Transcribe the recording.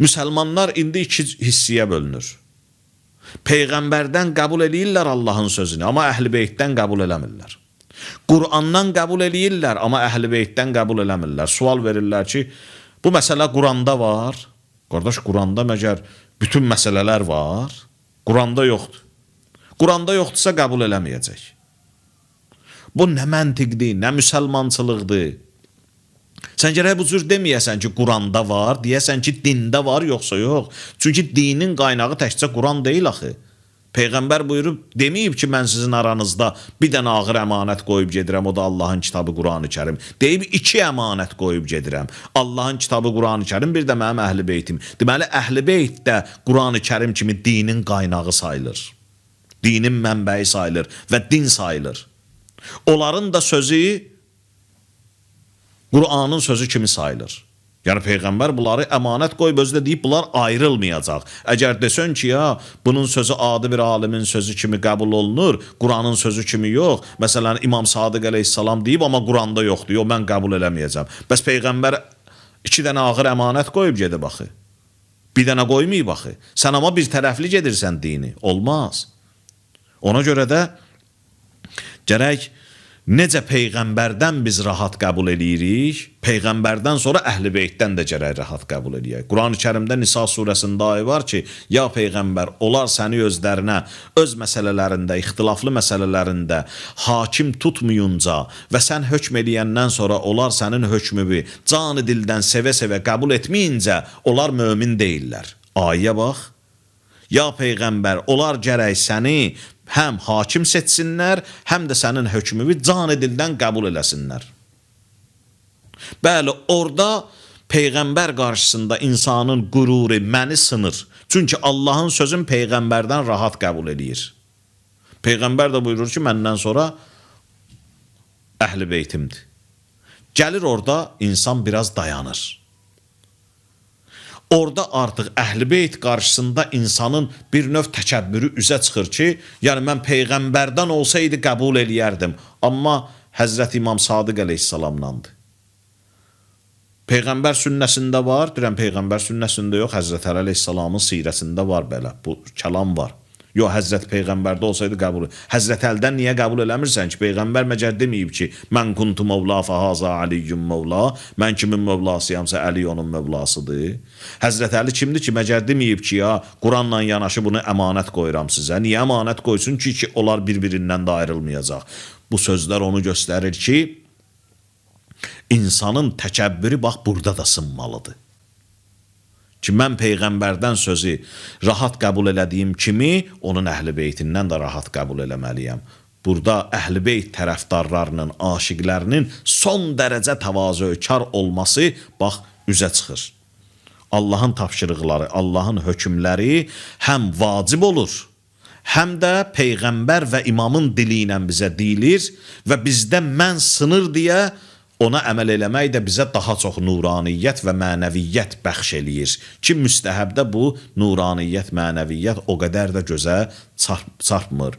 Müsəlmanlar indi iki hissiyə bölünür. Peyğəmbərdən qəbul eləyirlər Allahın sözünü, amma Əhl-i Beytdən qəbul eləmirlər. Qur'andan qəbul eləyirlər, amma Əhl-i Beytdən qəbul eləmirlər. Sual verirlər ki, bu məsələ Qur'anda var. Qardaş, Qur'anda məgər bütün məsələlər var? Qur'anda yoxdur. Qur'anda yoxdursa qəbul eləməyəcək. Bu nə məntiqdir, nə müsəlmançılıqdır. Sən gərək bu cür deməyəsən ki, Qur'anda var, deyəsən ki, dində var, yoxsa yox. Çünki dinin qaynağı təkcə Qur'an deyil axı. Peyğəmbər buyurub, deməyib ki, mən sizin aranızda bir dənə ağır əmanət qoyub gedirəm, o da Allahın kitabı Qur'an-ı Kərim. Deyib, 2 əmanət qoyub gedirəm. Allahın kitabı Qur'an-ı Kərim, bir də mənim Əhl-i Beytim. Deməli, Əhl-i Beyt də Qur'an-ı Kərim kimi dinin qaynağı sayılır. Dinin mənbəyi sayılır və din sayılır. Onların da sözü Qur'anın sözü kimi sayılır. Yəni Peyğəmbər bunları əmanət qoyub özü də deyib, bunlar ayrılmayacaq. Əgər desən ki, ya, bunun sözü adi bir alimin sözü kimi qəbul olunur, Qur'anın sözü kimi yox. Məsələn, İmam Sadiq əleyhissalam deyib, amma Qur'anda yoxdur, yox, mən qəbul eləməyəcəm. Bəs Peyğəmbər 2 dənə ağır əmanət qoyub gedib axı. Bir dənə qoymayıb axı. Sən amma bir tərəfli gedirsən dini. Olmaz. Ona görə də gərək necə Peyğəmbərdən biz rahat qəbul edirik, Peyğəmbərdən sonra Əhl-i Beytdən də gərək rahat qəbul edək. Quran-ı Kərimdə Nisa surəsində ayə var ki, ya Peyğəmbər, onlar səni özlərinə, öz məsələlərində, ixtilaflı məsələlərində hakim tutmayınca və sən hökm edəndən sonra onlar sənin hökmünü canı dildən sevə-sevə qəbul etməyincə, onlar mömin deyirlər. Ayəyə bax. Ya Peyğəmbər, onlar gərək səni həm hakim seçsinlər, həm də sənin hökmünü canı dildən qəbul eləsinlər. Bəli, orada Peyğəmbər qarşısında insanın qüruru, məni sınır. Çünki Allahın sözün Peyğəmbərdən rahat qəbul edir. Peyğəmbər də buyurur ki, məndən sonra Əhl-i Beytimdir. Gəlir orada insan biraz dayanır. Orada artıq Əhl-i Beyt qarşısında insanın bir növ təkəbbürü üzə çıxır ki, yəni mən Peyğəmbərdən olsaydı qəbul eləyərdim. Amma Həzrət İmam Sadiq əleyhissalamdandır. Peyğəmbər sünnəsində var, deyirəm Peyğəmbər sünnəsində yox, Həzrət Əli əleyhissalamın sirəsində var belə, bu kəlam var. Yox, Həzrət Peyğəmbərdə olsaydı qəbul. Həzrət Əldən niyə qəbul eləmirsən ki? Peyğəmbər məcər deməyib ki, mən kuntu mövla fəhaza Aliyyum mövla, mən kimin mövlasıyamsa Əli onun mövlasıdır. Həzrət Əli kimdir ki, məcər deməyib ki, ya, Quranla yanaşı bunu əmanət qoyuram sizə. Niyə əmanət qoysun ki, onlar bir-birindən də ayrılmayacaq? Bu sözlər onu göstərir ki, insanın təkəbbürü bax burada da sınmalıdır. Ki, mən Peyğəmbərdən sözü rahat qəbul elədiyim kimi, onun Əhl-i Beytindən də rahat qəbul eləməliyəm. Burada Əhl-i Beyt tərəfdarlarının, aşiqlərinin son dərəcə təvazökar olması, bax, üzə çıxır. Allahın tapşırıqları, Allahın hökmləri həm vacib olur, həm də Peyğəmbər və imamın dili ilə bizə deyilir və bizdə mən sınır deyə ona əməl eləmək də bizə daha çox nuraniyyət və mənəviyyət bəxş eləyir. Ki, müstəhəbdə bu nuraniyyət, mənəviyyət o qədər də gözə çarpmır.